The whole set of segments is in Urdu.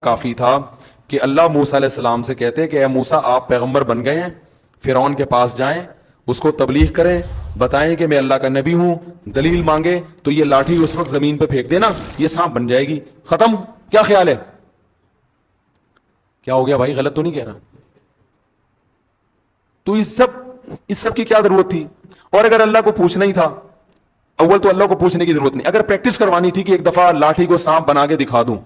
کافی تھا کہ اللہ موسیٰ علیہ السلام سے کہتے کہ اے موسیٰ آپ پیغمبر بن گئے ہیں، فرعون کے پاس جائیں، اس کو تبلیغ کریں، بتائیں کہ میں اللہ کا نبی ہوں، دلیل مانگے تو یہ لاٹھی اس وقت زمین پہ پھینک دینا، یہ سانپ بن جائے گی، ختم۔ کیا خیال ہے؟ کیا ہو گیا بھائی؟ غلط تو نہیں کہہ رہا؟ تو اس سب کی کیا ضرورت تھی؟ اور اگر اللہ کو پوچھنا ہی تھا، اول تو اللہ کو پوچھنے کی ضرورت نہیں، اگر پریکٹس کروانی تھی کہ ایک دفعہ لاٹھی کو سانپ بنا کے دکھا دوں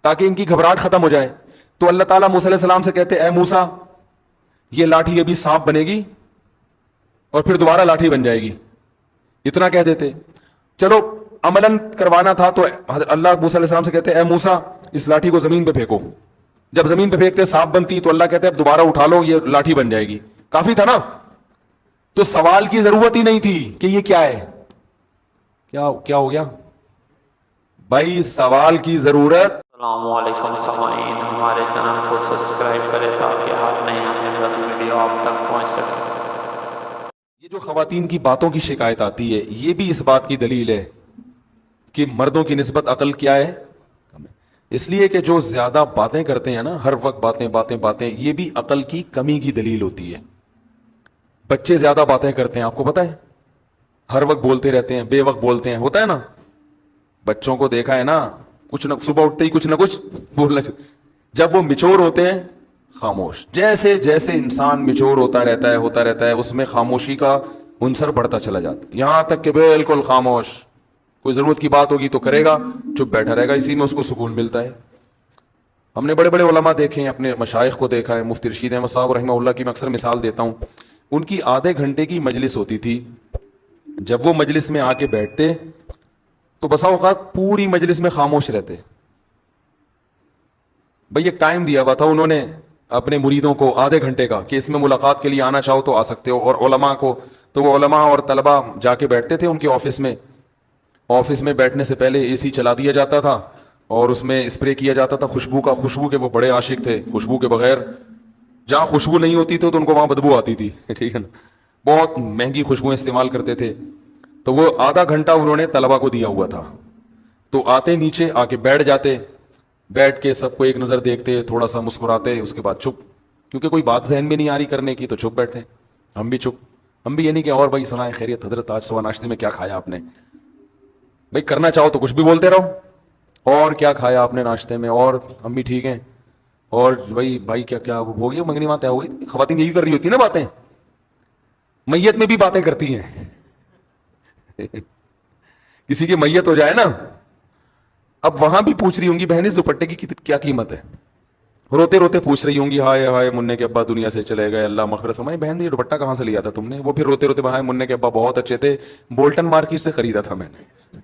تاکہ ان کی گھبراہٹ ختم ہو جائے، تو اللہ تعالیٰ موسیٰ علیہ السلام سے کہتے اے موسیٰ یہ لاٹھی ابھی سانپ بنے گی اور پھر دوبارہ لاٹھی بن جائے گی، اتنا کہہ دیتے۔ چلو عملاً کروانا تھا تو اللہ موسیٰ علیہ السلام سے کہتے اے موسیٰ اس لاٹھی کو زمین پہ پھینکو، جب زمین پہ پھینکتے سانپ بنتی تو اللہ کہتے اب دوبارہ اٹھا لو یہ لاٹھی بن جائے گی، کافی تھا نا؟ تو سوال کی ضرورت ہی نہیں تھی کہ یہ کیا ہے۔ کیا ہو گیا بھائی؟ سوال کی ضرورت۔ السلام علیکم سامعین، ہمارے چینل کو سبسکرائب کریں تاکہ ہر نئی آنے والی ویڈیو آپ تک پہنچ سکے۔ یہ جو خواتین کی باتوں کی شکایت آتی ہے یہ بھی اس بات کی دلیل ہے کہ مردوں کی نسبت عقل کیا ہے؟ کم ہے۔ اس لیے کہ جو زیادہ باتیں کرتے ہیں نا، ہر وقت باتیں باتیں باتیں، یہ بھی عقل کی کمی کی دلیل ہوتی ہے۔ بچے زیادہ باتیں کرتے ہیں، آپ کو پتہ ہے، ہر وقت بولتے رہتے ہیں، بے وقت بولتے ہیں، ہوتا ہے نا؟ بچوں کو دیکھا ہے نا، کچھ نہ صبح اٹھتے ہی کچھ نہ کچھ بولنا چاہتے، جب وہ میچور ہوتے ہیں خاموش۔ جیسے جیسے انسان میچور ہوتا رہتا ہے اس میں خاموشی کا عنصر بڑھتا چلا جاتا ہے، یہاں تک کہ بالکل خاموش، کوئی ضرورت کی بات ہوگی تو کرے گا، چپ بیٹھا رہے گا، اسی میں اس کو سکون ملتا ہے۔ ہم نے بڑے بڑے علماء دیکھے ہیں، اپنے مشائخ کو دیکھا ہے، مفتی رشید احمد صاحب رحمہ اللہ کی میں اکثر مثال دیتا ہوں، ان کی آدھے گھنٹے کی مجلس ہوتی تھی، جب وہ مجلس میں آ کے بیٹھتے تو بسا اوقات پوری مجلس میں خاموش رہتے۔ بھئی ایک ٹائم دیا ہوا تھا انہوں نے اپنے مریدوں کو آدھے گھنٹے کا کہ اس میں ملاقات کے لیے آنا چاہو تو آ سکتے ہو، اور علماء کو تو وہ علماء اور طلباء جا کے بیٹھتے تھے ان کے آفس میں بیٹھنے سے پہلے اے سی چلا دیا جاتا تھا اور اس میں اسپرے کیا جاتا تھا خوشبو کے، وہ بڑے عاشق تھے خوشبو کے بغیر، جہاں خوشبو نہیں ہوتی تو ان کو وہاں بدبو آتی تھی، ٹھیک ہے نا؟ بہت مہنگی خوشبوئیں استعمال کرتے تھے۔ تو وہ آدھا گھنٹہ انہوں نے طلباء کو دیا ہوا تھا، تو آتے نیچے آ کے بیٹھ جاتے، بیٹھ کے سب کو ایک نظر دیکھتے، تھوڑا سا مسکراتے، اس کے بعد چپ، کیونکہ کوئی بات ذہن میں نہیں آ رہی کرنے کی تو چپ بیٹھے، ہم بھی چپ، ہم بھی یہ نہیں کہ اور بھائی سنائیں خیریت حضرت آج صبح ناشتے میں کیا کھایا آپ نے، بھائی کرنا چاہو تو کچھ بھی بولتے رہو، اور کیا کھایا آپ نے ناشتے میں، اور ہم بھی ٹھیک ہیں، اور بھائی کیا ہو گیا منگنی باتیں ہو گئی۔ خواتین یہی کر رہی ہوتی نا باتیں، میت میں بھی باتیں کرتی ہیں کسی کی میت ہو جائے نا، اب وہاں بھی پوچھ رہی ہوں گی بہن اس دوپٹے کی کیا قیمت ہے، روتے روتے پوچھ رہی ہوں گی ہائے ہائے منع کے ابا دنیا سے چلے گئے اللہ مغفرت فرمائے، بہن یہ دوپٹہ کہاں سے لیا تھا تم نے؟ وہ پھر روتے روتے ہائے منع کے ابا بہت اچھے تھے، بولٹن مارکیٹ سے خریدا تھا میں نے۔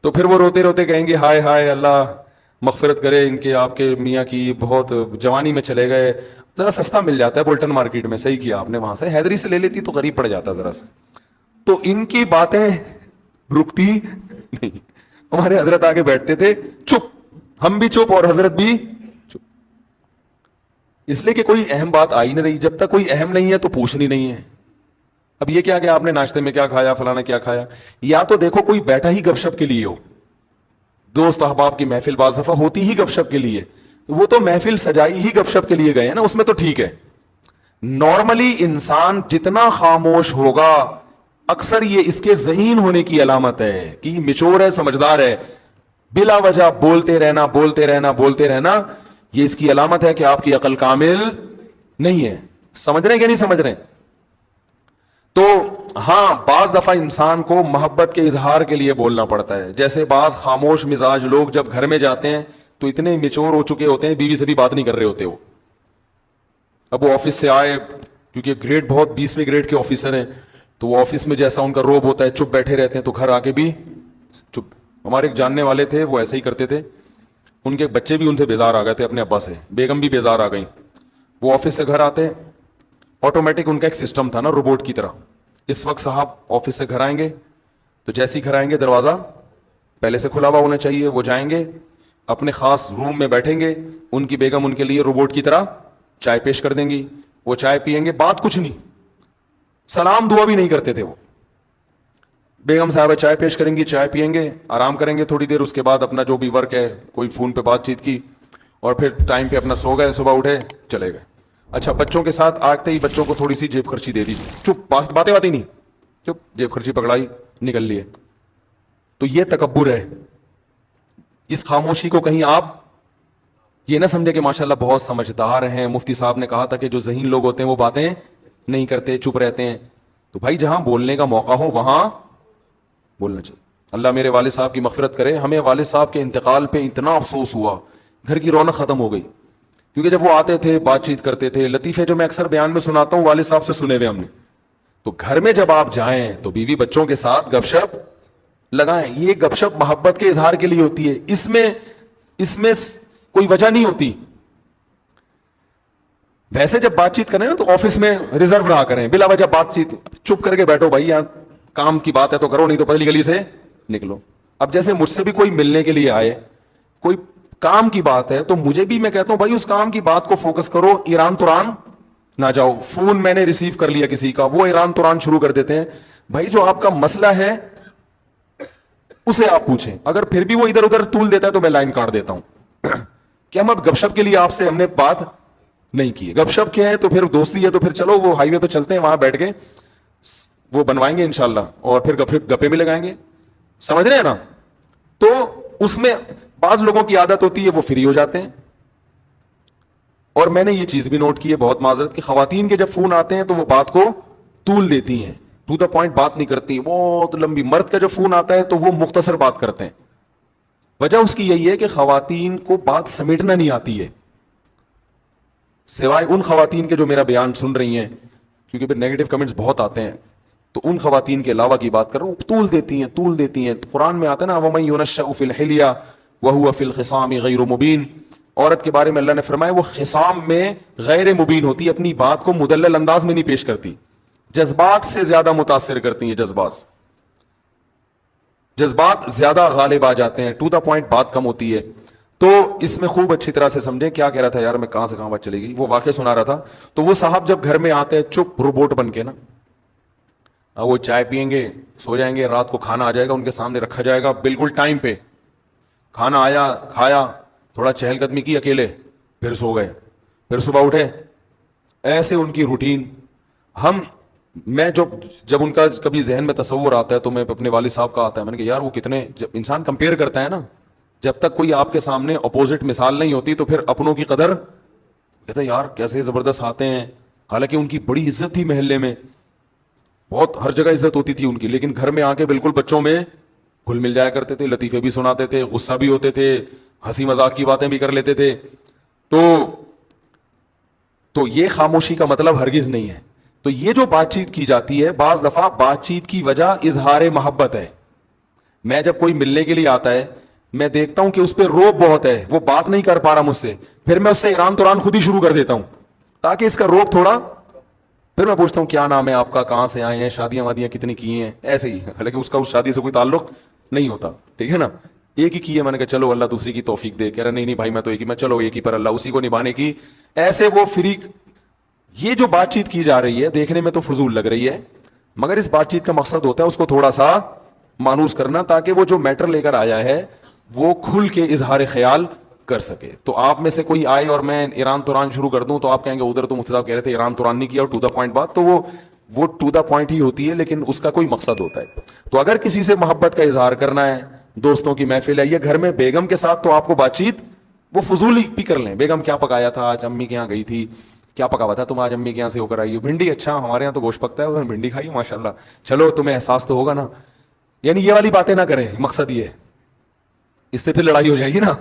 تو پھر وہ روتے روتے کہیں گے ہائے ہائے اللہ مغفرت کرے ان کے آپ کے میاں کی، بہت جوانی میں چلے گئے، ذرا سستا مل جاتا ہے بولٹن مارکیٹ میں، صحیح کیا آپ نے، وہاں سے حیدری سے لے لیتی تو غریب پڑ جاتا ذرا سا۔ تو ان کی باتیں رکتی نہیں، ہمارے حضرت آگے بیٹھتے تھے چپ، ہم بھی چپ اور حضرت بھی چپ، اس لیے کہ کوئی اہم بات آئی نہیں رہی، جب تک کوئی اہم نہیں ہے تو پوچھنی نہیں ہے۔ اب یہ کیا کہ آپ نے ناشتے میں کیا کھایا، فلانا کیا کھایا، یا تو دیکھو کوئی بیٹھا ہی گپ شپ کے لیے ہو، دوست احباب کی محفل بعض دفعہ ہوتی ہی گپ شپ کے لیے، وہ تو محفل سجائی ہی گپ شپ کے لیے گئے ہیں نا، اس میں تو ٹھیک ہے۔ نارملی انسان جتنا خاموش ہوگا اکثر یہ اس کے ذہین ہونے کی علامت ہے کہ یہ میچور ہے، سمجھدار ہے، بلا وجہ بولتے رہنا یہ اس کی علامت ہے کہ آپ کی عقل کامل نہیں ہے۔ سمجھ رہے ہیں کہ نہیں سمجھ رہے؟ تو ہاں بعض دفعہ انسان کو محبت کے اظہار کے لیے بولنا پڑتا ہے، جیسے بعض خاموش مزاج لوگ جب گھر میں جاتے ہیں تو اتنے میچور ہو چکے ہوتے ہیں، بیوی سے بھی بات نہیں کر رہے ہوتے، وہ اب وہ آفس سے آئے کیونکہ گریڈ بہت 20ویں گریڈ کے آفیسر ہیں، تو وہ آفس میں جیسا ان کا روب ہوتا ہے چپ بیٹھے رہتے ہیں، تو گھر آ کے بھی چپ۔ ہمارے ایک جاننے والے تھے وہ ایسے ہی کرتے تھے، ان کے بچے بھی ان سے بیزار آ گئے تھے اپنے ابا سے، بیگم بھی بیزار آ گئی، وہ آفس سے گھر آتے، آٹومیٹک ان کا ایک سسٹم تھا نا روبوٹ کی طرح، اس وقت صاحب آفس سے گھر آئیں گے تو جیسے ہی گھر آئیں گے دروازہ پہلے سے کھلا ہوا ہونا چاہیے، وہ جائیں گے اپنے خاص روم میں بیٹھیں گے، ان کی بیگم ان کے لیے روبوٹ کی طرح چائے پیش کر دیں گی، وہ چائے پیئیں گے، بات کچھ نہیں، سلام دعا بھی نہیں کرتے تھے وہ، بیگم صاحبہ چائے پیش کریں گی, چائے پیئیں گے, آرام کریں گے تھوڑی دیر, اس کے بعد اپنا جو بھی ورک ہے, کوئی فون پہ بات چیت کی, اور پھر ٹائم پہ اپنا سو گئے, صبح اٹھے چلے گئے. اچھا, بچوں کے ساتھ آتے ہی بچوں کو تھوڑی سی جیب خرچی دے دی, چپ, باتیں نہیں, چپ, جیب خرچی پکڑائی, نکل لیے. تو یہ تکبر ہے. اس خاموشی کو کہیں آپ یہ نہ سمجھے کہ ماشاءاللہ بہت سمجھدار ہیں. مفتی صاحب نے کہا تھا کہ جو ذہین لوگ ہوتے ہیں وہ باتیں نہیں کرتے, چپ رہتے ہیں. تو بھائی جہاں بولنے کا موقع ہو وہاں بولنا چاہیے. اللہ میرے والد صاحب کی مغفرت کرے, ہمیں والد صاحب کے انتقال پہ اتنا افسوس ہوا, گھر کی رونق ختم ہو گئی. کیونکہ جب وہ آتے تھے بات چیت کرتے تھے, لطیفے جو میں اکثر بیان میں سناتا ہوں والد صاحب سے سنے ہوئے ہم نے. تو گھر میں جب آپ جائیں تو بیوی بچوں کے ساتھ گپ شپ لگائیں. یہ گپ شپ محبت کے اظہار کے لیے ہوتی ہے, اس میں کوئی وجہ نہیں ہوتی. ویسے جب بات چیت کریں نا تو آفس میں ریزرو رہا کریں, بلا وجہ بات چیت چپ کر کے بیٹھو بھائی, یہاں کام کی بات ہے تو کرو, نہیں تو پہلی گلی سے نکلو. اب جیسے مجھ سے بھی کوئی ملنے کے لیے آئے, کوئی کام کی بات ہے, تو مجھے بھی میں کہتا ہوں بھائی اس کام کی بات کو فوکس کرو, ایران توران نہ جاؤ. فون میں نے ریسیو کر لیا کسی کا, وہ ایران توران شروع کر دیتے ہیں. بھائی جو آپ کا مسئلہ ہے اسے آپ پوچھیں, اگر پھر بھی وہ ادھر ادھر طول دیتا ہے تو میں لائن کاٹ دیتا ہوں. کہ ہم اب گپ شپ کے لیے آپ سے ہم نے بات نہیں کی. گپ شپ کیا ہے تو پھر دوستی ہے, تو پھر چلو وہ ہائی وے پہ چلتے ہیں, وہاں بیٹھ کے وہ بنوائیں گے انشاءاللہ, اور پھر گپے بھی لگائیں گے. سمجھ رہے ہیں نا؟ تو اس میں بعض لوگوں کی عادت ہوتی ہے وہ فری ہو جاتے ہیں. اور میں نے یہ چیز بھی نوٹ کی ہے, بہت معذرت, کہ خواتین کے جب فون آتے ہیں تو وہ بات کو طول دیتی ہیں, ٹو دا پوائنٹ بات نہیں کرتی, بہت لمبی. مرد کا جب فون آتا ہے تو وہ مختصر بات کرتے ہیں. وجہ اس کی یہی ہے کہ خواتین کو بات سمیٹنا نہیں آتی ہے, سوائے ان خواتین کے جو میرا بیان سن رہی ہیں, کیونکہ پھر نیگیٹو کمنٹس بہت آتے ہیں. تو ان خواتین کے علاوہ کی بات کر رہا ہوں, طول دیتی ہیں. قرآن میں آتا ہے نا, وَمَن يُنَشَّأُ فِي الْحِلْيَةِ وَهُوَ فِي الْخِصَامِ غَيْرُ مُبِينٍ. عورت کے بارے میں اللہ نے فرمایا وہ خصام میں غیر مبین ہوتی ہے, اپنی بات کو مدلل انداز میں نہیں پیش کرتی, جذبات سے زیادہ متاثر کرتی ہیں. جذبات زیادہ غالب آ جاتے ہیں, ٹو دا پوائنٹ بات کم ہوتی ہے. تو اس میں خوب اچھی طرح سے سمجھیں. کیا کہہ رہا تھا یار میں, کہاں سے کہاں بات چلی گئی, وہ واقعہ سنا رہا تھا. تو وہ صاحب جب گھر میں آتے ہیں چپ روبوٹ بن کے نا, وہ چائے پیئیں گے, سو جائیں گے, رات کو کھانا آ جائے گا ان کے سامنے رکھا جائے گا بالکل ٹائم پہ, کھانا آیا, کھایا, تھوڑا چہل قدمی کی اکیلے, پھر سو گئے, پھر صبح اٹھے. ایسے ان کی روٹین. میں جب ان کا کبھی ذہن میں تصور آتا ہے تو میں اپنے والد صاحب کا آتا ہے, میں نے کہا یار وہ کتنے, جب انسان کمپیئر کرتا ہے نا, جب تک کوئی آپ کے سامنے اپوزٹ مثال نہیں ہوتی تو پھر اپنوں کی قدر کہتا ہے یار کیسے زبردست آتے ہیں. حالانکہ ان کی بڑی عزت تھی محلے میں, بہت ہر جگہ عزت ہوتی تھی ان کی, لیکن گھر میں آ کے بالکل بچوں میں گھل مل جایا کرتے تھے, لطیفے بھی سناتے تھے, غصہ بھی ہوتے تھے, ہنسی مذاق کی باتیں بھی کر لیتے تھے. تو یہ خاموشی کا مطلب ہرگز نہیں ہے. تو یہ جو بات چیت کی جاتی ہے, بعض دفعہ بات چیت کی وجہ اظہار محبت ہے. میں جب کوئی ملنے کے لیے آتا ہے, میں دیکھتا ہوں کہ اس پہ روب بہت ہے, وہ بات نہیں کر پا رہا مجھ سے, پھر میں اس سے ایران توران خود ہی شروع کر دیتا ہوں تاکہ اس کا روب تھوڑا. پھر میں پوچھتا ہوں کیا نام ہے آپ کا, کہاں سے آئے ہیں, شادیاں وادیاں کتنی کی ہیں, ایسے ہی. حالانکہ اس کا اس شادی سے کوئی تعلق نہیں ہوتا, ٹھیک ہے نا, ایک ہی کی ہے. میں نے کہا چلو اللہ دوسری کی توفیق دے. کہہ رہا نہیں بھائی میں تو ایک ہی, میں چلو ایک ہی پر اللہ اسی کو نبھانے کی. ایسے وہ فریق. یہ جو بات چیت کی جا رہی ہے دیکھنے میں تو فضول لگ رہی ہے, مگر اس بات چیت کا مقصد ہوتا ہے اس کو تھوڑا سا مانوس کرنا, تاکہ وہ جو میٹر لے کر آیا ہے وہ کھل کے اظہار خیال کر سکے. تو آپ میں سے کوئی آئے اور میں ایران توران شروع کر دوں تو آپ کہیں گے ادھر تو مفتی صاحب کہہ رہے تھے ایران توران نہیں کیا, اور ٹو دا پوائنٹ بات, تو وہ ٹو دا پوائنٹ ہی ہوتی ہے, لیکن اس کا کوئی مقصد ہوتا ہے. تو اگر کسی سے محبت کا اظہار کرنا ہے, دوستوں کی محفل ہے, یا گھر میں بیگم کے ساتھ, تو آپ کو بات چیت وہ فضول بھی کر لیں. بیگم کیا پکایا تھا آج, امی کے یہاں گئی تھی, کیا پکا ہوا تھا تم آج امی کے یہاں سے ہو کر آئی ہو, بھنڈی, اچھا ہمارے یہاں تو گوشت پکتا ہے, ادھر بھنڈی کھائی ماشاء اللہ, چلو تمہیں احساس تو ہوگا نا. یعنی یہ والی باتیں نہ کریں, مقصد یہ ہے, اس سے پھر لڑائی ہو جائے گی نا.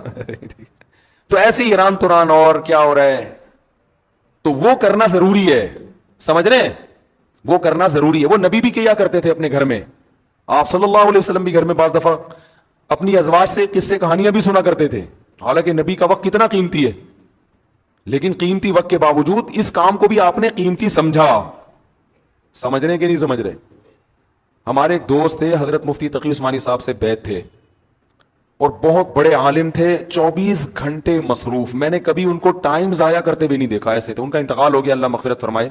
تو ایسے ہی ایران توران اور کیا ہو رہا ہے, تو وہ کرنا ضروری ہے, سمجھ رہے ہیں, وہ کرنا ضروری ہے. وہ نبی بھی کیا کرتے تھے اپنے گھر میں, آپ صلی اللہ علیہ وسلم بھی گھر میں بعض دفعہ اپنی ازواج سے قصے کہانیاں بھی سنا کرتے تھے. حالانکہ نبی کا وقت کتنا قیمتی ہے, لیکن قیمتی وقت کے باوجود اس کام کو بھی آپ نے قیمتی سمجھا. سمجھ رہے کہ نہیں سمجھ رہے؟ ہمارے ایک دوست تھے حضرت مفتی تقی عثمانی صاحب سے بیعت تھے, اور بہت بڑے عالم تھے, 24 گھنٹے مصروف. میں نے کبھی ان کو ٹائم ضائع کرتے بھی نہیں دیکھا. ایسے تھے, ان کا انتقال ہو گیا اللہ مغفرت فرمائے,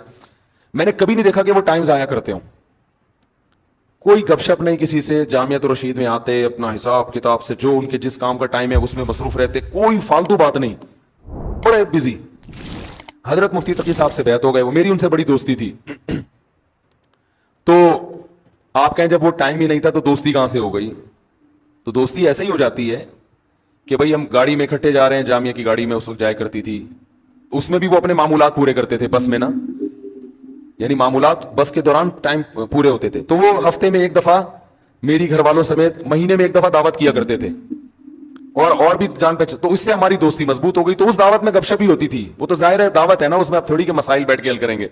میں نے کبھی نہیں دیکھا کہ وہ ٹائم ضائع کرتے ہوں. کوئی گپ شپ نہیں کسی سے, جامعۃ الرشید میں آتے, اپنا حساب کتاب سے جو ان کے جس کام کا ٹائم ہے اس میں مصروف رہتے, کوئی فالتو بات نہیں, بڑے بزی. حضرت مفتی تقی صاحب سے بیعت ہو گئے, وہ میری ان سے بڑی دوستی تھی. تو آپ کہیں جب وہ ٹائم ہی نہیں تھا تو دوستی کہاں سے ہو گئی؟ تو دوستی ایسے ہی ہو جاتی ہے کہ بھائی ہم گاڑی میں اکٹھے جا رہے ہیں, جامعہ کی گاڑی میں اس وقت جایا کرتی تھی, اس میں بھی وہ اپنے معمولات پورے کرتے تھے بس میں نا, یعنی معمولات بس کے دوران ٹائم پورے ہوتے تھے. تو وہ ہفتے میں ایک دفعہ میری گھر والوں سمیت مہینے میں ایک دفعہ دعوت کیا کرتے تھے, اور بھی جان پہچان, تو اس سے ہماری دوستی مضبوط ہو گئی. تو اس دعوت میں گپ شپ ہی ہوتی تھی, وہ تو ظاہر ہے دعوت ہے نا, اس میں آپ تھوڑی کے مسائل بیٹھ کے حل کریں گے,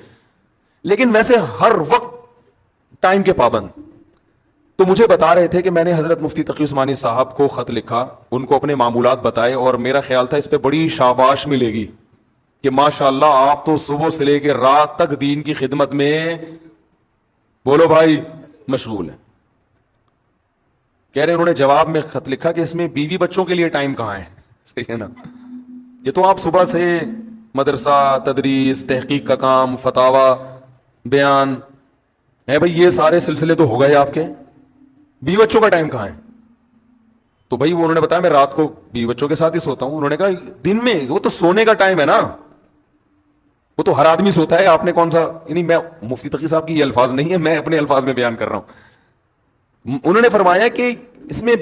لیکن ویسے ہر وقت ٹائم کے پابند. تو مجھے بتا رہے تھے کہ میں نے حضرت مفتی تقی عثمانی صاحب کو خط لکھا, ان کو اپنے معمولات بتائے, اور میرا خیال تھا اس پہ بڑی شاباش ملے گی کہ ماشاءاللہ آپ تو صبح سے لے کے رات تک دین کی خدمت میں, بولو بھائی, مشغول ہیں. کہہ رہے انہوں نے جواب میں خط لکھا کہ اس میں بیوی بچوں کے لیے ٹائم کہاں ہے؟ صحیح ہے نا, یہ تو آپ صبح سے مدرسہ, تدریس, تحقیق کا کام, فتاوا, بیان ہے بھائی, یہ سارے سلسلے تو ہو گئے آپ کے, بیوی بچوں کا ٹائم کہاں ہے؟ تو بھائی وہ انہوں نے بتایا میں رات کو بیوی بچوں کے ساتھ ہی سوتا ہوں. انہوں نے کہا دن میں وہ تو سونے کا ٹائم ہے نا, وہ تو ہر آدمی سوتا ہے, آپ نے کون سا, یعنی میں مفتی تقی صاحب کی یہ الفاظ نہیں ہے, میں اپنے الفاظ میں بیان کر رہا ہوں. انہوں نے فرمایا کہ اس میں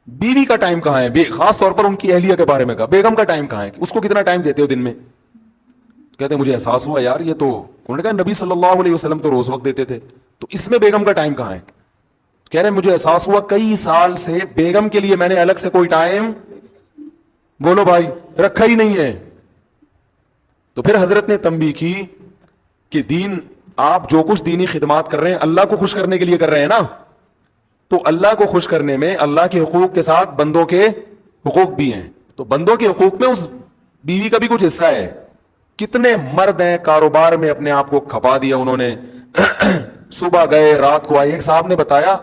بیوی کا ٹائم کہاں ہے, خاص طور پر ان کی اہلیہ کے بارے میں کہا, بیگم کا ٹائم کہاں ہے, اس کو کتنا ٹائم دیتے ہو دن میں؟ کہتے ہیں مجھے احساس ہوا یار یہ تو, انہوں نے کہا نبی صلی اللہ علیہ وسلم تو روز وقت دیتے تھے, تو اس میں بیگم کا ٹائم کہاں ہے؟ کہہ رہے ہیں مجھے احساس ہوا کئی سال سے بیگم کے لیے میں نے الگ سے کوئی ٹائم, بولو بھائی, رکھا ہی نہیں ہے. تو پھر حضرت نے تنبیہ کی کہ دین, آپ جو کچھ دینی خدمات کر رہے ہیں اللہ کو خوش کرنے کے لیے کر رہے ہیں نا, تو اللہ کو خوش کرنے میں اللہ کے حقوق کے ساتھ بندوں کے حقوق بھی ہیں. تو بندوں کے حقوق میں اس بیوی کا بھی کچھ حصہ ہے. کتنے مرد ہیں کاروبار میں اپنے آپ کو کھپا دیا انہوں نے, صبح گئے رات کو آئے. ایک صاحب نے بتایا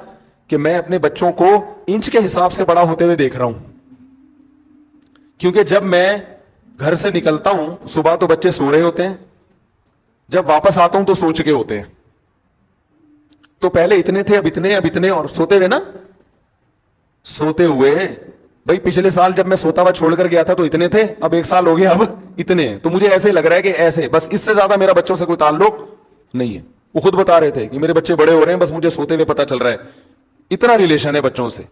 کہ میں اپنے بچوں کو انچ کے حساب سے بڑا ہوتے ہوئے دیکھ رہا ہوں, کیونکہ جب میں گھر سے نکلتا ہوں صبح تو بچے سو رہے ہوتے ہیں, جب واپس آتا ہوں تو سو چکے ہوتے ہیں. تو پہلے اتنے تھے, اب اتنے, اور سوتے ہوئے نا, سوتے ہوئے بھائی پچھلے سال جب میں سوتا ہوا چھوڑ کر گیا تھا تو اتنے تھے, اب ایک سال ہو گیا اب اتنے. تو مجھے ایسے لگ رہا ہے کہ ایسے بس, اس سے زیادہ میرا بچوں سے کوئی تعلق نہیں ہے. وہ خود بتا رہے تھے کہ میرے بچے بڑے ہو رہے ہیں, بس مجھے سوتے ہوئے پتا چل رہا ہے, اتنا ریلیشن ہے بچوں سے.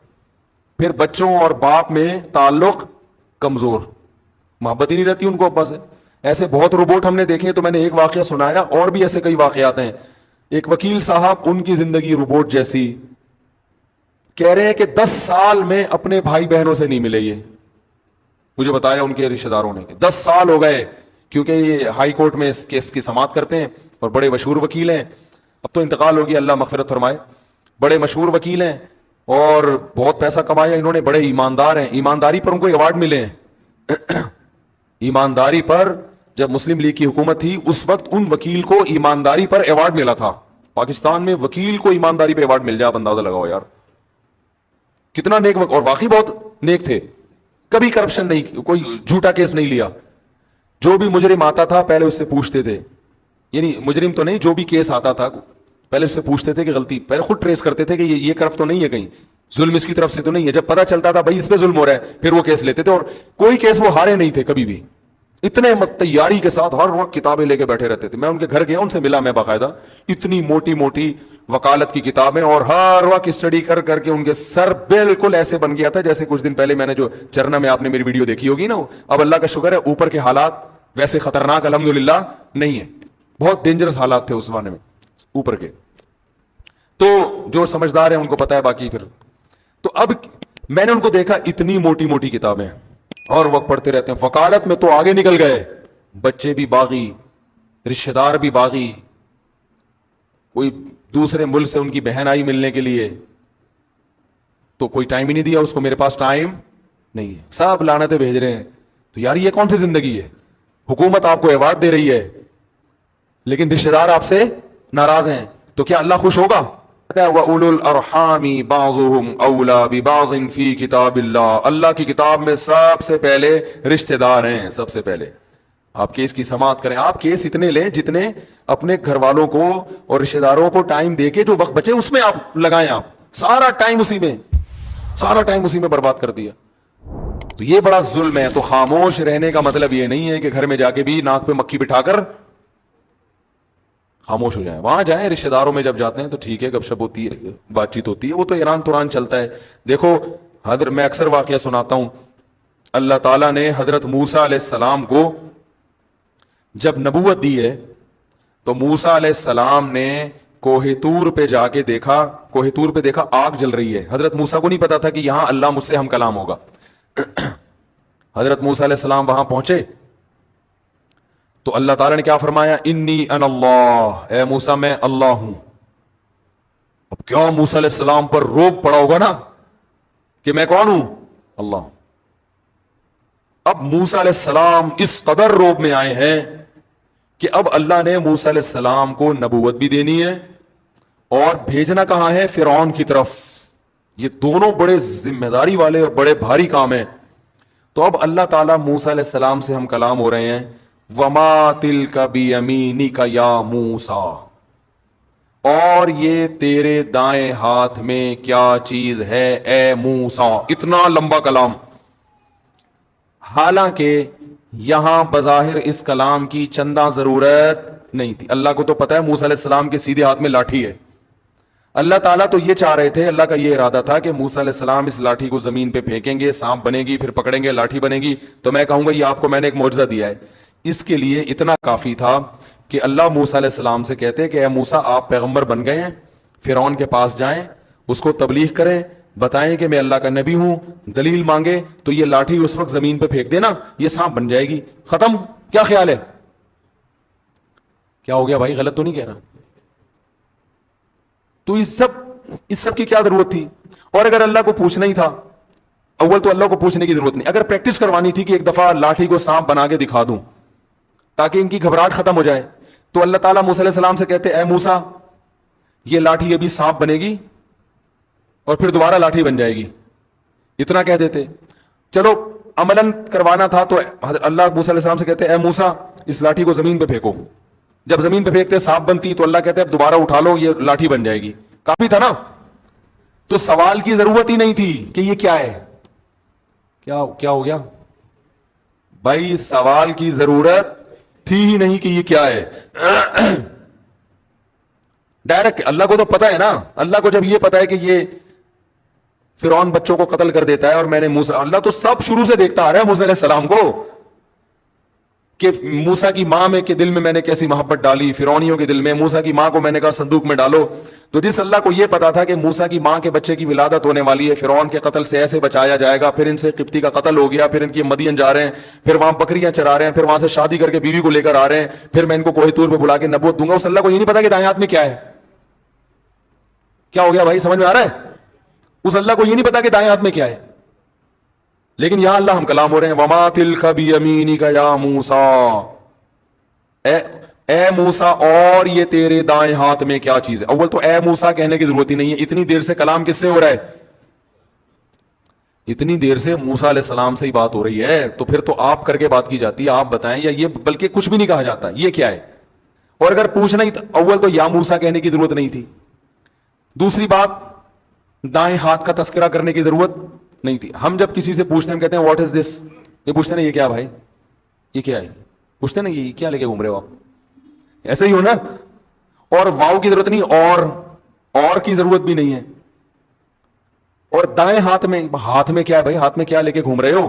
پھر بچوں اور باپ میں تعلق کمزور, محبت ہی نہیں رہتی ان کو ابا سے. ایسے بہت روبوٹ ہم نے دیکھے. تو میں نے ایک واقعہ سنایا, اور بھی ایسے کئی واقعات ہیں. ایک وکیل صاحب, ان کی زندگی روبوٹ جیسی, کہہ رہے ہیں کہ 10 سال میں اپنے بھائی بہنوں سے نہیں ملے. یہ مجھے بتایا ان کے رشتہ داروں نے کہ 10 سال ہو گئے, کیونکہ یہ ہائی کورٹ میں اس کیس کی سماعت کرتے ہیں اور بڑے مشہور وکیل ہیں. اب تو انتقال ہو گیا, اللہ مغفرت فرمائے. بڑے مشہور وکیل ہیں اور بہت پیسہ کمایا انہوں نے, بڑے ایماندار ہیں. ایمانداری پر ان کو ایوارڈ ملے ہیں. ایمانداری پر, جب مسلم لیگ کی حکومت تھی اس وقت ان وکیل کو ایمانداری پر ایوارڈ ملا تھا. پاکستان میں وکیل کو ایمانداری پہ ایوارڈ مل جائے, آپ اندازہ لگاؤ یار کتنا نیک, اور واقعی بہت نیک تھے. کبھی کرپشن نہیں, کوئی جھوٹا کیس نہیں لیا. جو بھی مجرم آتا تھا پہلے اس سے پوچھتے تھے, یعنی مجرم تو نہیں, جو بھی کیس آتا تھا پہلے اس سے پوچھتے تھے کہ غلطی, پہلے خود ٹریس کرتے تھے کہ یہ کرپٹ تو نہیں ہے, کہیں ظلم اس کی طرف سے تو نہیں ہے. جب پتا چلتا تھا بھائی اس پہ ظلم ہو رہا ہے, پھر وہ کیس لیتے تھے. اور کوئی کیس وہ ہارے نہیں تھے کبھی بھی, اتنے تیاری کے ساتھ ہر وقت کتابیں لے کے بیٹھے رہتے تھے. میں ان کے گھر گیا, ان سے ملا میں باقاعدہ, اتنی موٹی موٹی وکالت کی کتابیں, اور ہر وقت اسٹڈی کر کر کے ان کے سر بالکل ایسے بن گیا تھا جیسے کچھ دن پہلے میں نے جو چرنا میں آپ نے میری ویڈیو دیکھی ہوگی نا. اب اللہ کا شکر ہے اوپر کے حالات ویسے خطرناک الحمدللہ نہیں ہے, بہت ڈینجرس حالات تھے اس زمانے میں اوپر کے. تو جو سمجھدار ہیں ان کو پتا ہے, باقی پھر تو اب میں نے ان کو دیکھا اتنی موٹی موٹی کتابیں اور وقت پڑھتے رہتے ہیں. وکالت میں تو آگے نکل گئے, بچے بھی باغی, رشتہ دار بھی باغی, کوئی دوسرے ملک سے ان کی بہن آئی ملنے کے لیے تو کوئی ٹائم ہی نہیں دیا اس کو, میرے پاس ٹائم نہیں ہے, سب لعنتیں بھیج رہے ہیں. تو یار یہ کون سی زندگی ہے؟ حکومت آپ کو ایوارڈ دے رہی ہے لیکن رشتہ دار آپ سے ناراض ہیں, تو کیا اللہ خوش ہوگا؟ وَأُولُو الْأَرْحَامِ بَعْضُهُمْ أَوْلَى بِبَعْضٍ فِي كِتَابِ اللَّهِ, اللہ کی کتاب میں سب سے پہلے رشتہ دار ہیں, سب سے پہلے. آپ کیس کی سماعت کریں. آپ کیس اتنے لیں جتنے اپنے گھر والوں کو اور رشتے داروں کو ٹائم دے کے جو وقت بچے اس میں آپ لگائیں. آپ سارا ٹائم اسی میں برباد کر دیا تو یہ بڑا ظلم ہے. تو خاموش رہنے کا مطلب یہ نہیں ہے کہ گھر میں جا کے بھی ناک پہ مکھی بٹھا کر خاموش ہو جائیں. وہاں جائیں, رشتے داروں میں جب جاتے ہیں تو ٹھیک ہے, گپ شپ ہوتی ہے, بات چیت ہوتی ہے, وہ تو ایران توران چلتا ہے. دیکھو حضرت, میں اکثر واقعہ سناتا ہوں, اللہ تعالیٰ نے حضرت موسیٰ علیہ السلام کو جب نبوت دی ہے تو موسیٰ علیہ السلام نے کوہ طور پہ جا کے دیکھا, کوہ طور پہ دیکھا آگ جل رہی ہے. حضرت موسیٰ کو نہیں پتا تھا کہ یہاں اللہ مجھ سے ہم کلام ہوگا. حضرت موسیٰ علیہ السلام وہاں پہنچے تو اللہ تعالیٰ نے کیا فرمایا, انی انا اللہ, اے موسیٰ میں اللہ ہوں. اب کیا موسیٰ علیہ السلام پر روب پڑا ہوگا نا کہ میں کون ہوں, اللہ ہوں. اب موسیٰ علیہ السلام اس قدر روب میں آئے ہیں کہ اب اللہ نے موسیٰ علیہ السلام کو نبوت بھی دینی ہے اور بھیجنا کہاں ہے, فرعون کی طرف. یہ دونوں بڑے ذمہ داری والے اور بڑے بھاری کام ہیں. تو اب اللہ تعالیٰ موسیٰ علیہ السلام سے ہم کلام ہو رہے ہیں, وما تلک بیمینک یا موسیٰ, اور یہ تیرے دائیں ہاتھ میں کیا چیز ہے اے موسیٰ. اتنا لمبا کلام, حالانکہ یہاں بظاہر اس کلام کی چندہ ضرورت نہیں تھی. اللہ کو تو پتا ہے موسیٰ علیہ السلام کے سیدھے ہاتھ میں لاٹھی ہے. اللہ تعالیٰ تو یہ چاہ رہے تھے, اللہ کا یہ ارادہ تھا کہ موسیٰ علیہ السلام اس لاٹھی کو زمین پہ پھینکیں گے, سانپ بنے گی, پھر پکڑیں گے, لاٹھی بنے گی. تو میں کہوں گا یہ آپ کو میں نے ایک معجزہ دیا ہے. اس کے لیے اتنا کافی تھا کہ اللہ موسیٰ علیہ السلام سے کہتے کہ اے موسیٰ آپ پیغمبر بن گئے ہیں, فرعون کے پاس جائیں, اس کو تبلیغ کریں, بتائیں کہ میں اللہ کا نبی ہوں, دلیل مانگے تو یہ لاٹھی اس وقت زمین پہ پھینک دینا, یہ سانپ بن جائے گی, ختم. کیا خیال ہے, کیا ہو گیا بھائی, غلط تو نہیں کہہ رہا؟ تو اس سب کی کیا ضرورت تھی؟ اور اگر اللہ کو پوچھنا ہی تھا, اول تو اللہ کو پوچھنے کی ضرورت نہیں, اگر پریکٹس کروانی تھی کہ ایک دفعہ لاٹھی کو سانپ بنا کے دکھا دوں تاکہ ان کی گھبراہٹ ختم ہو جائے, تو اللہ تعالیٰ موسیٰ علیہ السلام سے کہتے اے موسیٰ یہ لاٹھی ابھی سانپ بنے گی اور پھر دوبارہ لاٹھی بن جائے گی, اتنا کہہ دیتے. چلو عملاً کروانا تھا تو اللہ موسیٰ علیہ السلام سے کہتے اے موسیٰ اس لاٹھی کو زمین پہ پھینکو. جب زمین پہ پھینکتے سانپ بنتی تو اللہ کہتے اب دوبارہ اٹھا لو, یہ لاٹھی بن جائے گی. کافی تھا نا. تو سوال کی ضرورت ہی نہیں تھی کہ یہ کیا ہے. کیا ہو گیا بھائی, سوال کی ضرورت تھی ہی نہیں کہ یہ کیا ہے. ڈائریکٹ اللہ کو تو پتا ہے نا, اللہ کو جب یہ پتا ہے کہ یہ فرعون بچوں کو قتل کر دیتا ہے اور میں نے موسیٰ, اللہ تو سب شروع سے دیکھتا آ رہا ہے موسیٰ علیہ السلام کو کہ موسیٰ کی ماں کے دل میں نے کیسی محبت ڈالی, فرعونیوں کے دل میں. موسیٰ کی ماں کو میں نے کہا صندوق میں ڈالو. تو جس اللہ کو یہ پتا تھا کہ موسیٰ کی ماں کے بچے کی ولادت ہونے والی ہے, فرعون کے قتل سے ایسے بچایا جائے گا, پھر ان سے قبطی کا قتل ہو گیا, پھر ان کی مدین جا رہے ہیں, پھر وہاں بکریاں چرا رہے ہیں, پھر وہاں سے شادی کر کے بیوی کو لے کر آ رہے ہیں, پھر میں ان کو کوہ طور پہ بلا کے نبوت دوں گا. اس اللہ کو یہ نہیں پتا کہ دائیں ہاتھ میں کیا ہے. کیا ہو گیا بھائی, سمجھ میں آ رہا ہے؟ اس اللہ کو یہ نہیں پتا کہ دائیں ہاتھ میں کیا ہے. لیکن یہاں اللہ ہم کلام ہو رہے ہیں, وما تلک بیمینک یا موسیٰ, اے موسیٰ اور یہ تیرے دائیں ہاتھ میں کیا چیز ہے. اول تو اے موسیٰ کہنے کی ضرورت ہی نہیں ہے, اتنی دیر سے کلام کس سے ہو رہا ہے, اتنی دیر سے موسیٰ علیہ السلام سے ہی بات ہو رہی ہے. تو پھر تو آپ کر کے بات کی جاتی ہے, آپ بتائیں, یا یہ بلکہ کچھ بھی نہیں کہا جاتا یہ کیا ہے. اور اگر پوچھنا ہی اول تو یا موسیٰ کہنے کی ضرورت نہیں تھی. دوسری بات, دائیں ہاتھ کا تذکرہ کرنے کی ضرورت نہیں تھی. ہم جب کسی سے پوچھتے ہیں, ہم کہتے ہیں واٹ از دس, یہ پوچھتے ہیں یہ کیا بھائی, یہ کیا ہے, پوچھتے ہیں نا یہ کیا لے کے گھوم رہے ہو آپ, ایسے ہی ہو نا. اور واؤ کی ضرورت نہیں, اور کی ضرورت بھی نہیں ہے. اور دائیں ہاتھ میں کیا ہے بھائی, ہاتھ میں کیا لے کے گھوم رہے ہو,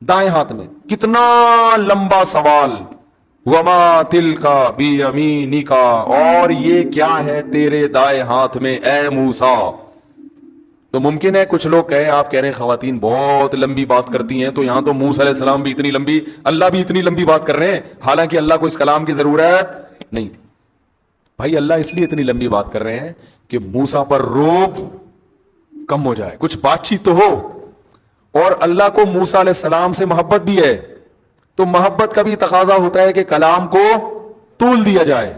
دائیں ہاتھ میں. کتنا لمبا سوال, وما تلک بیمینک, اور یہ کیا ہے تیرے دائیں ہاتھ میں اے موسیٰ. تو ممکن ہے کچھ لوگ کہیں, آپ کہہ رہے ہیں خواتین بہت لمبی بات کرتی ہیں, تو یہاں تو موسیٰ علیہ السلام بھی اتنی لمبی, اللہ بھی اتنی لمبی بات کر رہے ہیں, حالانکہ اللہ کو اس کلام کی ضرورت نہیں تھی. بھائی اللہ اس لیے اتنی لمبی بات کر رہے ہیں کہ موسیٰ پر روب کم ہو جائے, کچھ بات چیت تو ہو. اور اللہ کو موسیٰ علیہ السلام سے محبت بھی ہے, تو محبت کا بھی تقاضا ہوتا ہے کہ کلام کو طول دیا جائے.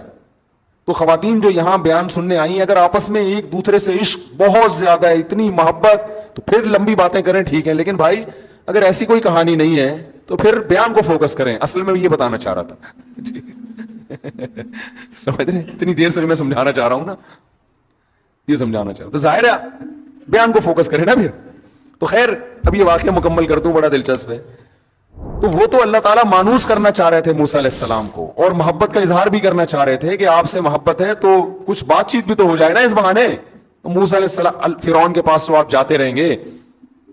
تو خواتین جو یہاں بیان سننے آئی ہیں, اگر آپس میں ایک دوسرے سے عشق بہت زیادہ ہے, اتنی محبت, تو پھر لمبی باتیں کریں ٹھیک ہے. لیکن بھائی اگر ایسی کوئی کہانی نہیں ہے تو پھر بیان کو فوکس کریں. اصل میں یہ بتانا چاہ رہا تھا. سمجھ رہے ہیں؟ اتنی دیر سے میں سمجھانا چاہ رہا ہوں نا, یہ سمجھانا چاہ رہا ہوں. تو ظاہر ہے بیان کو فوکس کریں نا پھر. تو خیر اب یہ واقعہ مکمل کر دوں, بڑا دلچسپ ہے. تو وہ تو اللہ تعالیٰ مانوس کرنا چاہ رہے تھے موسیٰ علیہ السلام کو, اور محبت کا اظہار بھی کرنا چاہ رہے تھے کہ آپ سے محبت ہے تو کچھ بات چیت بھی تو ہو جائے نا اس بہانے. موسیٰ علیہ السلام فرعون کے پاس تو آپ جاتے رہیں گے,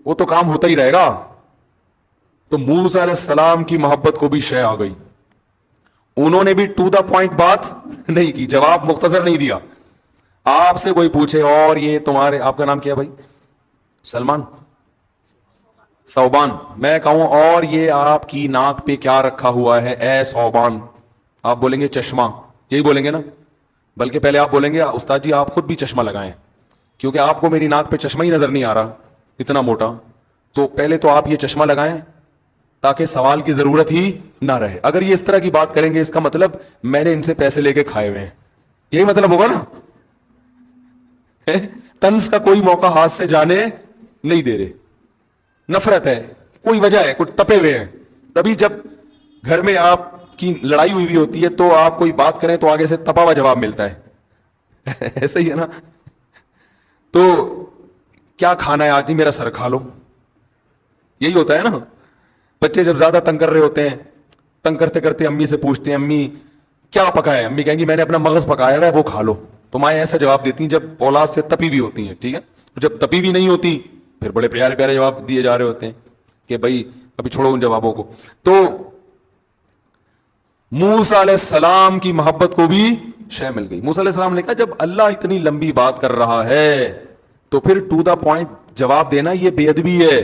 وہ تو کام ہوتا ہی رہے گا. تو موسیٰ علیہ السلام کی محبت کو بھی شے آ گئی. انہوں نے بھی ٹو دا پوائنٹ بات نہیں کی, جواب مختصر نہیں دیا. آپ سے کوئی پوچھے اور یہ تمہارے, آپ کا نام کیا بھائی؟ سلمان, ثوبان. میں کہوں اور یہ آپ کی ناک پہ کیا رکھا ہوا ہے اے ثوبان؟ آپ بولیں گے چشمہ, یہی بولیں گے نا. بلکہ پہلے آپ بولیں گے استاد جی آپ خود بھی چشمہ لگائیں, کیونکہ آپ کو میری ناک پہ چشمہ ہی نظر نہیں آ رہا اتنا موٹا. تو پہلے تو آپ یہ چشمہ لگائیں تاکہ سوال کی ضرورت ہی نہ رہے. اگر یہ اس طرح کی بات کریں گے اس کا مطلب میں نے ان سے پیسے لے کے کھائے ہوئے ہیں, یہی مطلب ہوگا نا. طنز کا کوئی موقع ہاتھ سے جانے نہیں دے رہے, نفرت ہے, کوئی وجہ ہے, کچھ تپے ہوئے ہیں. تبھی جب گھر میں آپ کی لڑائی ہوئی ہوتی ہے تو آپ کوئی بات کریں تو آگے سے تپا ہوا جواب ملتا ہے. ایسا ہی ہے نا. تو کیا کھانا ہے آج؟ میرا سر کھا لو, یہی ہوتا ہے نا. بچے جب زیادہ تنگ کر رہے ہوتے ہیں, تنگ کرتے کرتے امی سے پوچھتے ہیں امی کیا پکایا ہے, امی کہیں گی میں نے اپنا مغز پکایا ہے وہ کھا لو. تو مائیں ایسا جواب دیتی ہیں جب اولاد سے تپی ہوئی ہوتی ہیں, ٹھیک ہے. جب تپی ہوئی نہیں ہوتی پھر بڑے پیارے پیارے جواب دیے جا رہے ہوتے ہیں کہ بھائی ابھی چھوڑو ان جوابوں کو. تو موسیٰ علیہ السلام کی محبت کو بھی شے مل گئی. موسیٰ علیہ السلام نے کہا جب اللہ اتنی لمبی بات کر رہا ہے تو پھر ٹو دا پوائنٹ جواب دینا یہ بے ادبی ہے.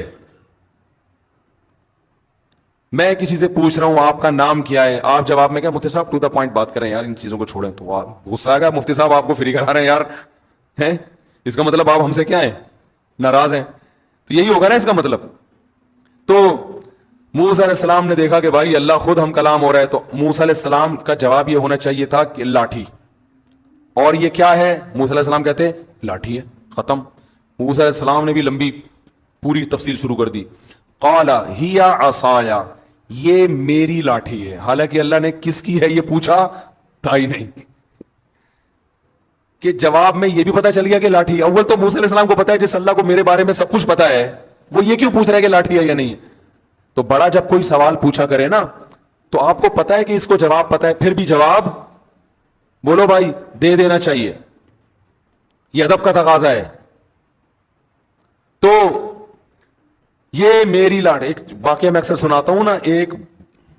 میں کسی سے پوچھ رہا ہوں آپ کا نام کیا ہے, آپ جواب میں کیا مفتی صاحب ٹو دا پوائنٹ بات کریں یار, ان چیزوں کو چھوڑیں. تو آپ غصہ آ گیا, مفتی صاحب آپ کو فری کرا رہے ہیں یار, ہیں اس کا مطلب آپ ہم سے کیا ہیں, ناراض ہیں. تو یہی ہوگا نا اس کا مطلب. تو موسیٰ علیہ السلام نے دیکھا کہ بھائی اللہ خود ہم کلام ہو رہا ہے, تو موسیٰ علیہ السلام کا جواب یہ ہونا چاہیے تھا کہ لاٹھی. اور یہ کیا ہے؟ موسیٰ علیہ السلام کہتے لاٹھی ہے, ختم. موسیٰ علیہ السلام نے بھی لمبی پوری تفصیل شروع کر دی. قال ہی عصایا, یہ میری لاٹھی ہے. حالانکہ اللہ نے کس کی ہے یہ پوچھا تھا ہی نہیں, کہ جواب میں یہ بھی پتا چل گیا کہ لاٹھی. اول تو موسیٰ علیہ السلام کو پتا ہے جس اللہ کو میرے بارے میں سب کچھ پتا ہے وہ یہ کیوں پوچھ رہا ہے کہ لاٹھی ہے یا نہیں. تو بڑا جب کوئی سوال پوچھا کرے نا تو آپ کو پتا ہے کہ اس کو جواب پتا ہے, پھر بھی جواب بولو بھائی دے دینا چاہیے, یہ ادب کا تقاضا ہے. تو یہ میری لاٹھی. ایک واقعہ میں اکثر سناتا ہوں نا, ایک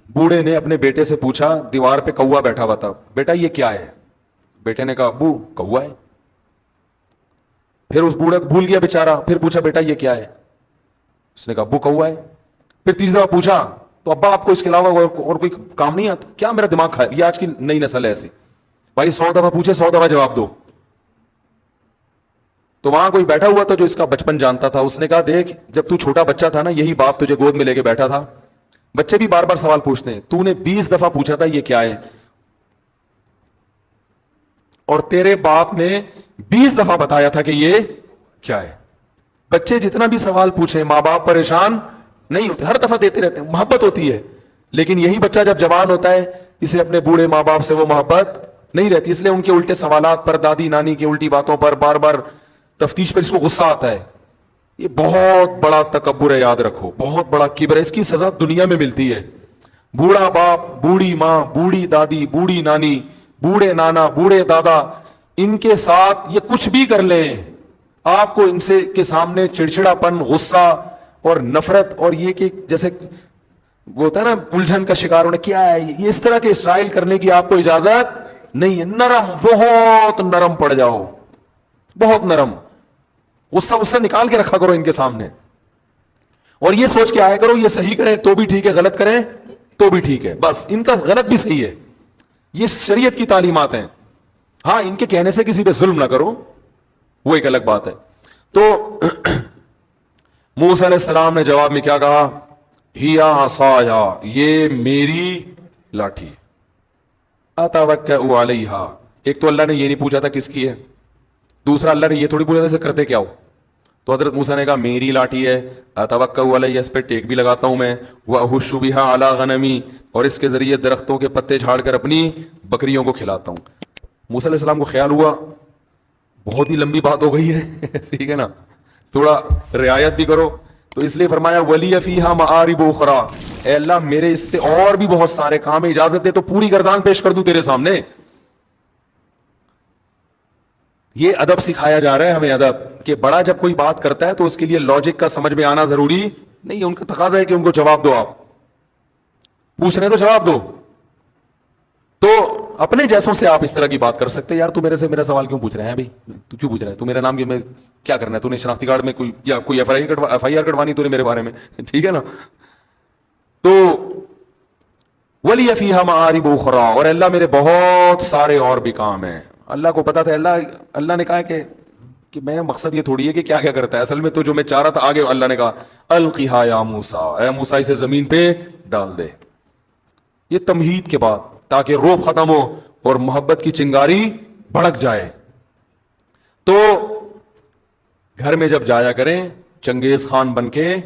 بوڑھے نے اپنے بیٹے سے پوچھا, دیوار پہ کوا بیٹھا ہوا تھا, بیٹا یہ کیا ہے؟ بیٹے نے کہا ابو کوا ہے. پھر اس بوڑھے بھول گیا بیچارہ, پھر پوچھا بیٹا یہ کیا ہے؟ اس نے کہا ابو کوا ہے. پھر تیسری دفعہ پوچھا تو ابا آپ کو اس کے علاوہ اور کوئی کام نہیں آتا کیا؟ میرا دماغ کھا, یہ آج کی نئی نسل ہے ایسی بھائی, 100 دفعہ پوچھے 100 دفعہ جواب دو. تو وہاں کوئی بیٹھا ہوا تھا جو اس کا بچپن جانتا تھا, اس نے کہا دیکھ جب تو چھوٹا بچہ تھا نا یہی باپ تجھے گود میں لے کے بیٹھا تھا, بچے بھی بار بار سوال پوچھتے ہیں, تو نے 20 دفعہ پوچھا تھا یہ کیا ہے, اور تیرے باپ نے 20 دفعہ بتایا تھا کہ یہ کیا ہے. بچے جتنا بھی سوال پوچھے ماں باپ پریشان نہیں ہوتے, ہر دفعہ دیتے رہتے ہیں, محبت ہوتی ہے. لیکن یہی بچہ جب جوان ہوتا ہے اسے اپنے بوڑھے ماں باپ سے وہ محبت نہیں رہتی, اس لیے ان کے الٹے سوالات پر, دادی نانی کی الٹی باتوں پر, بار بار تفتیش پر اس کو غصہ آتا ہے. یہ بہت بڑا تکبر ہے, یاد رکھو, بہت بڑا کبر ہے. اس کی سزا دنیا میں ملتی ہے. بوڑھا باپ, بوڑھی ماں, بوڑھی دادی, بوڑھی نانی, بوڑھے نانا, بوڑھے دادا, ان کے ساتھ یہ کچھ بھی کر لیں آپ کو ان سے کے سامنے چڑچڑا پن, غصہ اور نفرت, اور یہ کہ جیسے وہ ہوتا ہے نا الجھن کا شکار ہونا, کیا ہے یہ, اس طرح کے اسرائیل کرنے کی آپ کو اجازت نہیں ہے. نرم, بہت نرم پڑ جاؤ, بہت نرم, غصہ نکال کے رکھا کرو ان کے سامنے, اور یہ سوچ کے آیا کرو یہ صحیح کریں تو بھی ٹھیک ہے, غلط کریں تو بھی ٹھیک ہے, بس ان کا غلط بھی صحیح ہے. یہ شریعت کی تعلیمات ہیں. ہاں ان کے کہنے سے کسی پہ ظلم نہ کرو, وہ ایک الگ بات ہے. تو موسیٰ علیہ السلام نے جواب میں کیا کہا؟ ہی عصایا, یہ میری لاٹھی, اتوکأ علیہا. ایک تو اللہ نے یہ نہیں پوچھا تھا کس کی ہے, دوسرا اللہ نے یہ تھوڑی پوچھا تھا اسے کرتے کیا ہو. تو حضرت موسیٰ نے کہا میری لاٹھی ہے، اتوکل علیہ، اس پہ ٹیک بھی لگاتا ہوں میں، واحش بہا علی غنمی، اور اس کے ذریعے درختوں کے پتے جھاڑ کر اپنی بکریوں کو کھلاتا ہوں۔ موسیٰ علیہ السلام کو خیال ہوا بہت ہی لمبی بات ہو گئی ہے ٹھیک ہے نا، تھوڑا رعایت بھی کرو، تو اس لیے فرمایا ولی فیہا معارب اخری، اے اللہ میرے اس سے اور بھی بہت سارے کام ہیں، اجازت دے تو پوری گردان پیش کر دوں تیرے سامنے۔ یہ ادب سکھایا جا رہا ہے ہمیں، ادب کہ بڑا جب کوئی بات کرتا ہے تو اس کے لیے لاجک کا سمجھ میں آنا ضروری نہیں ہے، ان کا تقاضا ہے کہ ان کو جواب دو، آپ پوچھ رہے ہیں تو جواب دو۔ تو اپنے جیسوں سے آپ اس طرح کی بات کر سکتے ہیں، یار تو میرے سے میرا سوال کیوں پوچھ رہے ہیں بھائی، تو کیوں پوچھ رہا ہے، تو میرا نام کیا کرنا ہے، تو نے شناختی کارڈ میں کوئی یا کوئی ایف آئی آر کٹوانی تو نے میرے بارے میں ٹھیک ہے نا۔ تو ولی فیہا معارب اخری، اور اللہ میرے بہت سارے اور بھی کام ہیں۔ اللہ کو پتا تھا، اللہ نے کہا کہ میں مقصد یہ تھوڑی ہے کہ کیا کیا کرتا ہے، اصل میں تو جو میں چاہ رہا تھا آگے اللہ نے کہا القیہا یا موسیٰ، اے موسیٰ اسے زمین پہ ڈال دے، یہ تمہید کے بعد، تاکہ روب ختم ہو اور محبت کی چنگاری بھڑک جائے۔ تو گھر میں جب جایا کریں چنگیز خان بن کے،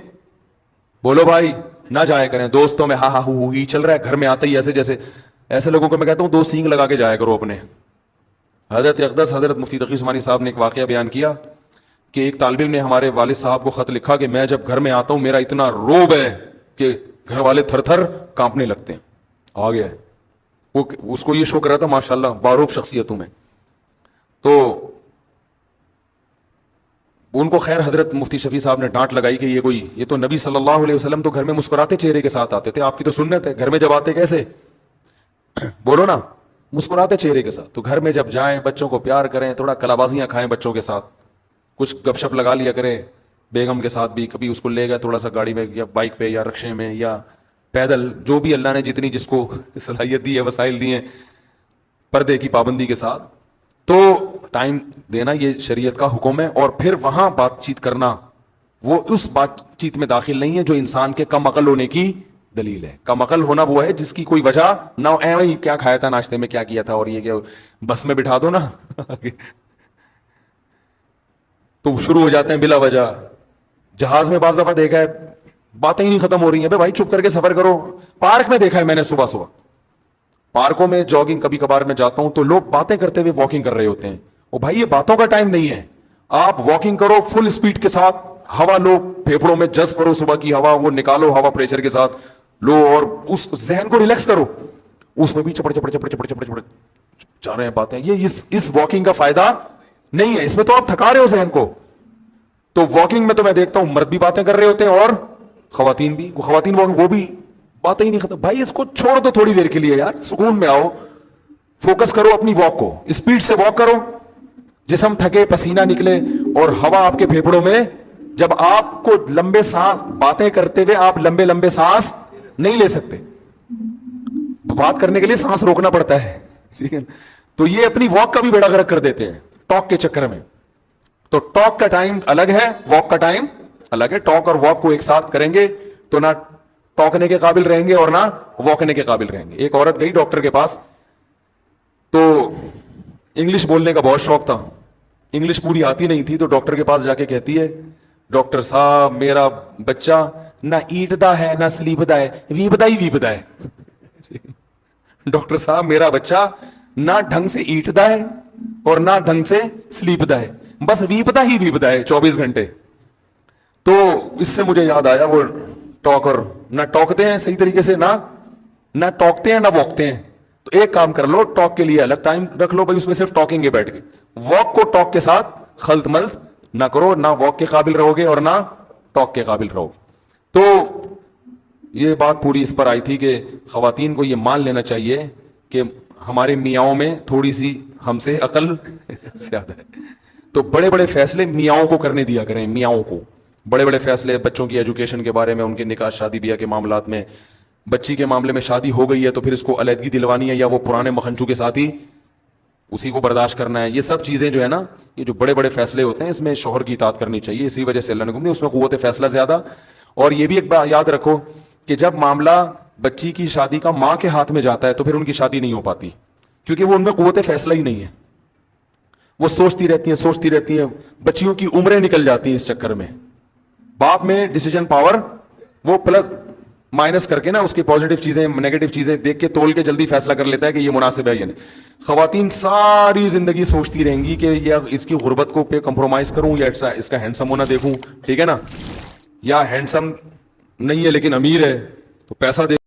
بولو بھائی نہ جایا کریں دوستوں میں ہاں ہاں ہو ہی چل رہا ہے، گھر میں آتے ہی ایسے لوگوں کو میں کہتا ہوں 2 سینگ لگا کے جایا کرو اپنے۔ حضرت اقدس حضرت مفتی تقی عثمانی صاحب نے ایک واقعہ بیان کیا کہ ایک طالب علم نے ہمارے والد صاحب کو خط لکھا کہ میں جب گھر میں آتا ہوں میرا اتنا روب ہے کہ گھر والے تھر تھر کانپنے لگتے ہیں۔ آ گیا ہے وہ، اس کو یہ شوق رہا تھا ماشاءاللہ باروب شخصیتوں میں، تو ان کو خیر حضرت مفتی شفیع صاحب نے ڈانٹ لگائی کہ یہ تو نبی صلی اللہ علیہ وسلم تو گھر میں مسکراتے چہرے کے ساتھ آتے تھے، آپ کی تو سنت ہے گھر میں جب آتے کیسے، بولو نا، مسکراتے چہرے کے ساتھ۔ تو گھر میں جب جائیں بچوں کو پیار کریں، تھوڑا کلابازیاں کھائیں بچوں کے ساتھ، کچھ گپ شپ لگا لیا کریں بیگم کے ساتھ بھی، کبھی اس کو لے گئے تھوڑا سا گاڑی میں یا بائک پہ یا رکشے میں یا پیدل، جو بھی اللہ نے جتنی جس کو صلاحیت دی ہے، وسائل دی ہیں، پردے کی پابندی کے ساتھ، تو ٹائم دینا یہ شریعت کا حکم ہے۔ اور پھر وہاں بات چیت کرنا وہ اس بات چیت میں داخل نہیں ہے جو انسان کے کم عقل ہونے کی دلیل ہے۔ کم عقل ہونا وہ ہے جس کی کوئی وجہ نہ ہو، اے کیا کھایا تھا ناشتے میں، کیا کیا تھا، اور یہ کیا، بس میں بٹھا دو نا تو شروع ہو جاتے ہیں بلا وجہ۔ جہاز میں بعض دفعہ دیکھا ہے باتیں ہی نہیں ختم ہو رہی ہیں، بھائی چپ کر کے سفر کرو۔ پارک میں دیکھا ہے میں نے، صبح پارکوں میں جاگنگ کبھی کبھار میں جاتا ہوں تو لوگ باتیں کرتے ہوئے واکنگ کر رہے ہوتے ہیں، اور بھائی یہ باتوں کا ٹائم نہیں ہے، آپ واکنگ کرو فل اسپیڈ کے ساتھ، ہوا لو پھیپڑوں میں جذب کرو، صبح کی ہوا وہ نکالو ہوا پریشر کے ساتھ لو، اور اس ذہن کو ریلیکس کرو، اس میں بھی چپڑ چپڑ چپڑ چپڑ چپڑ چپڑ جا رہے ہیں باتیں، یہ اس واکنگ کا فائدہ نہیں ہے، اس میں تو آپ تھکا رہے ہو ذہن کو۔ تو واکنگ میں تو میں دیکھتا ہوں مرد بھی باتیں کر رہے ہوتے ہیں اور خواتین بھی، وہ بھی باتیں ہی نہیں ختم۔ بھائی اس کو چھوڑ دو تھوڑی دیر کے لیے یار، سکون میں آؤ، فوکس کرو اپنی واک کو، اسپیڈ سے واک کرو، جسم تھکے پسینہ نکلے اور ہوا آپ کے پھیپڑوں میں، جب آپ کو لمبے سانس، باتیں کرتے ہوئے آپ لمبے لمبے سانس نہیں لے سکتے، بات کرنے کے لیے سانس روکنا پڑتا ہے، ٹھیک ہے، تو یہ اپنی واک کا بھی بیڑا غرق کر دیتے ہیں ٹاک کے چکر میں۔ تو ٹاک کا ٹائم الگ ہے، واک کا ٹائم الگ ہے۔ ٹاک اور واک کو ایک ساتھ کریں گے تو نہ ٹاکنے کے قابل رہیں گے اور نہ واکنے کے قابل رہیں گے۔ ایک عورت گئی ڈاکٹر کے پاس، تو انگلش بولنے کا بہت شوق تھا، انگلش پوری آتی نہیں تھی، تو ڈاکٹر کے پاس جا کے کہتی ہے ڈاکٹر صاحب میرا بچہ نہ ایٹدا ہے نہ سلیپدا ہے، ویپدا ہے ڈاکٹر صاحب میرا بچہ نہ ڈھنگ سے ایٹدا ہے اور نہ ڈھنگ سے سلیپدا ہے، بس ویپدا ہے 24 گھنٹے۔ تو اس سے مجھے یاد آیا وہ ٹاکر نہ ٹاکتے ہیں صحیح طریقے سے، نہ ٹاکتے ہیں نہ واکتے ہیں۔ تو ایک کام کر لو، ٹاک کے لیے الگ ٹائم رکھ لو، بھائی اس میں صرف ٹاکنگ ہے بیٹھ کے، واک کو ٹاک کے ساتھ خلط ملط نہ کرو، نہ واک کے قابل رہو گے اور نہ ٹاک کے قابل رہو گے۔ تو یہ بات پوری اس پر آئی تھی کہ خواتین کو یہ مان لینا چاہیے کہ ہمارے میاؤں میں تھوڑی سی ہم سے عقل زیادہ ہے، تو بڑے بڑے فیصلے میاؤں کو کرنے دیا کریں، میاؤں کو بڑے بڑے فیصلے بچوں کی ایجوکیشن کے بارے میں، ان کے نکاح شادی بیاہ کے معاملات میں، بچی کے معاملے میں شادی ہو گئی ہے تو پھر اس کو علیحدگی دلوانی ہے یا وہ پرانے مکھنچو کے ساتھ ہی اسی کو برداشت کرنا ہے، یہ سب چیزیں جو ہے نا، یہ جو بڑے بڑے فیصلے ہوتے ہیں اس میں شوہر کی اطاعت کرنی چاہیے، اسی وجہ سے اللہ نے کہا اس میں قوت فیصلہ زیادہ۔ اور یہ بھی ایک بات یاد رکھو کہ جب معاملہ بچی کی شادی کا ماں کے ہاتھ میں جاتا ہے تو پھر ان کی شادی نہیں ہو پاتی، کیونکہ وہ ان میں قوت فیصلہ ہی نہیں ہے، وہ سوچتی رہتی ہیں, بچیوں کی عمریں نکل جاتی ہیں اس چکر میں. باپ میں ڈیسیجن پاور وہ پلس مائنس کر کے نا اس کی پازیٹیو چیزیں نیگیٹو چیزیں دیکھ کے تول کے جلدی فیصلہ کر لیتا ہے کہ یہ مناسب ہے یا نہیں. خواتین ساری زندگی سوچتی رہیں گی کہ یا اس کی غربت کو پہ کمپرومائز کروں یا اس کا ہینڈسم ہونا دیکھوں, ٹھیک ہے نا, یا ہینڈسم نہیں ہے لیکن امیر ہے تو پیسہ دے